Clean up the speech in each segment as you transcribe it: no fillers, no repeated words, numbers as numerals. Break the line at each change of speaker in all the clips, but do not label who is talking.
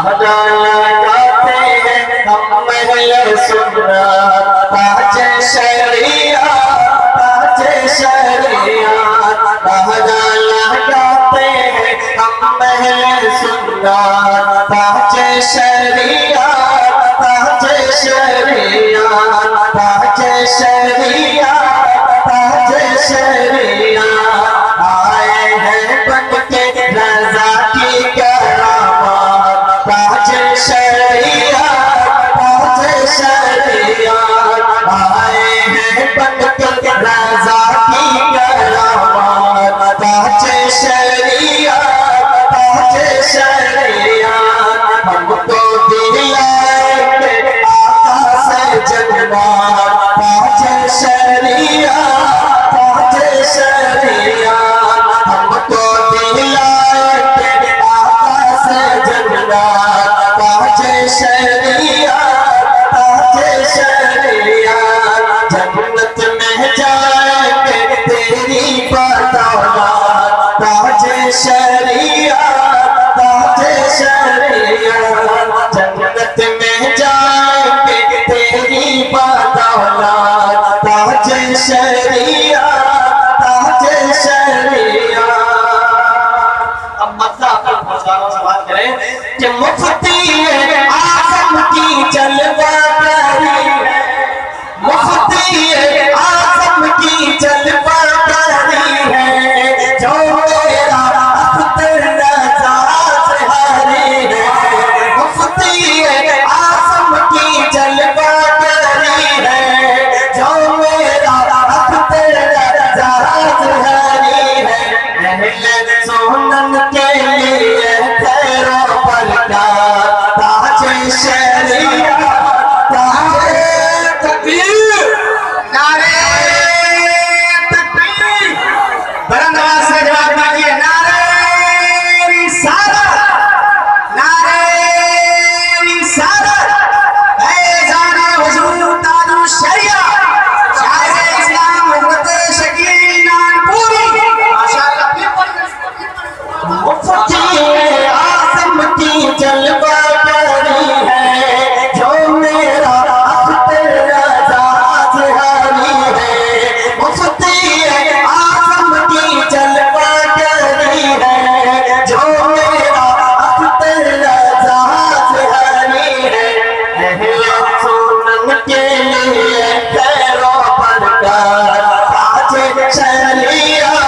نعرہ لگاتے ہیں ہم اہل سنت، تاج شریعت تاج شریعت، نعرہ لگاتے ہیں ہم اہل سنت، تاج شریعت تاج شریعت، تاج شریعت تاج شریعت، آئے ہیں بن کے رضا کی کرامات، تاج شریعت تاج شریعت، آئے ہیں بن کے رضا کی کرامات، تاج شریعت تاج شریعت، ہم کو دلائے کہ آقا سے جنات، تاج شریعت تاج شریعت، ہم کو دلائے کہ آقا سے جنات، تاج شریعت تاج شریعت، جنت میں جائیں گے تیری بدولت، تاج شریعت تاج شریعت، جنت میں جائیں گے تیری بدولت، تاج شریعت تاج شریعت۔ اب مطلب آپ کو پہنچانا سوال کریں کہ مفتی اعظم کی جلوہ گری ہے، مفتی اعظم کی جلوہ گری ہے، جو میرا اختر رضا ظہری ہے، مفتی اعظم کی جلوہ گری ہے، جو میرا اختر رضا ظہری ہے، اہل سنن کے لیے خیر و برکات، تاج شریعت تاج تکبیر، نعرہ تکبیر، بلند آواز سے جواب دیجیے، نعرہ رسالت، نعرہ رسالت، فیضان حضور تاج الشریعت، شاعر اسلام حضرت شکیل نانپوری، ماشاءاللہ۔ مفتی اعظم کی جلوہ گری ہے، جو میرا اختر رضا ظہری ہے، مفتی اعظم کی جلوہ گری ہے، جو میرا اختر رضا ظہری ہے، اہل سنن کے لیے خیر و برکات، تاج شریعت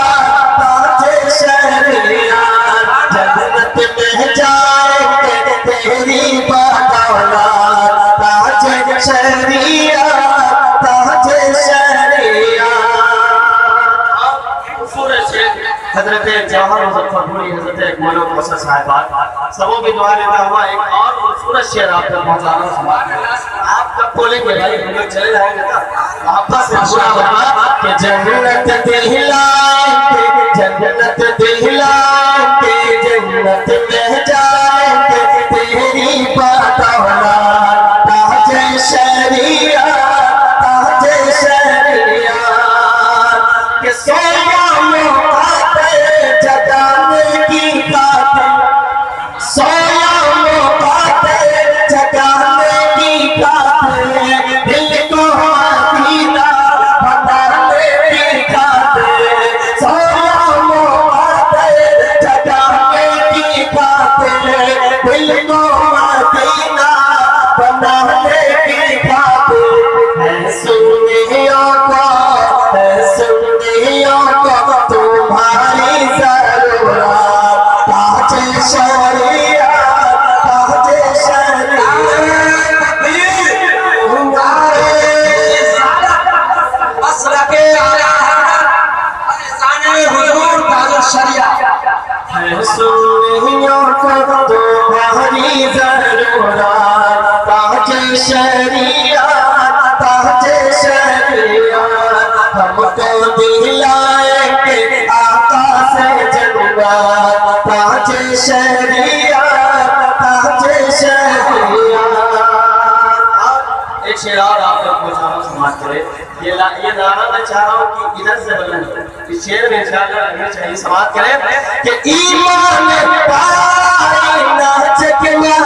تاج شریعت، جنت میں جائیں گے تیری بدولت، تاج شریعت تاج شریعت۔ حضرت جواہر مظفر پوری، حضرت اکمل محسن صاحبات، سبوں کی دعا لیتا ہوا ایک اور خوبصورت شعر آپ تک پہنچانا سمجھ گیا۔ آپ جب بولیں گے بھائی ہم لوگ چلے جائیں گے نا، محبت سے پورا ہوگا کہ جنت دلائیں گے، جنت دلائیں گے، جنت میں جائیں گے تیری بدولت، تاج شریعت تاج شریعت، کہ سویا مقاتل جگانے کی خاطر، سویا مقاتل جگانے کی خاطر، دل کو مدینہ بنانے کی خاطر، سویا مقاتل جگانے کی خاطر، دل کو مدینہ بنانے کی خاطر، ہے سنیوں کو، ہے سنیوں کو تمہاری ضرورت، تاج شریعت تاج شریعت، نعرہ رسالت، مسلک اعلیٰ حضرت، فیضان حضور تاج الشریعت، ہے سنیوں کو تمہاری ضرورت، تاج شریعت تاج شریعت، ہم کو دلائیں گے آقا سے جنات، تاج شریعت تاج شریعت۔ ایک شعر اور آپ کو پوچھنا سماعت کرے، یہ نعرہ میں چاہ رہا ہوں کہ ادھر سے بلند اس شعر میں انشاءاللہ رہنا چاہیے، سماعت کرے کہ ایمان پائی نہ چکنا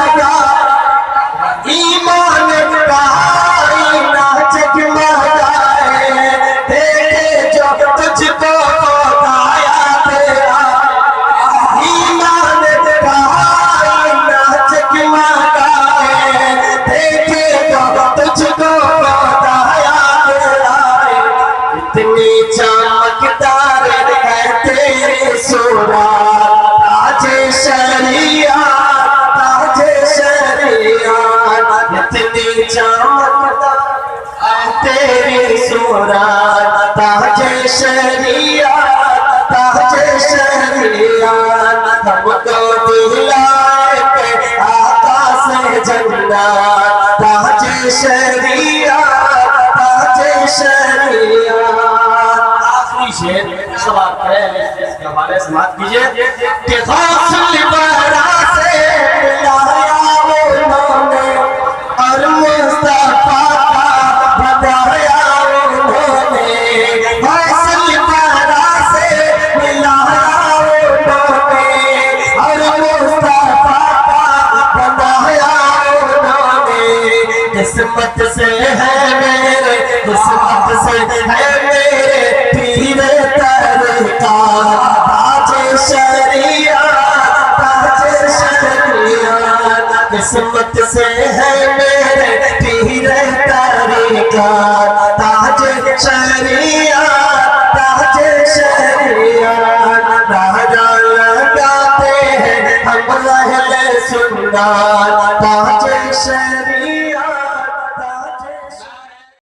ہم کو دلائے پہ آقا سے جنت تاج شریعت تاج شریعت آخری شعر سوال کرے اس کے حوالے سماعت کیجئے کہ غوث الورا سے ملایا انہوں نے اور مصطفیٰ کا بنایا انہوں نے غوث الورا سے ملایا انہوں نے اور مصطفیٰ کا بنایا انہوں نے قسمت سے ہے میرے قسمت سے ہے میرے پیر ترکار تاج شریعت تاج شریعت قسمت سے ہے میرے پیر ترکار تاج شریعت تاج شریعت راجہ لگاتے ہیں ہم اہل سنت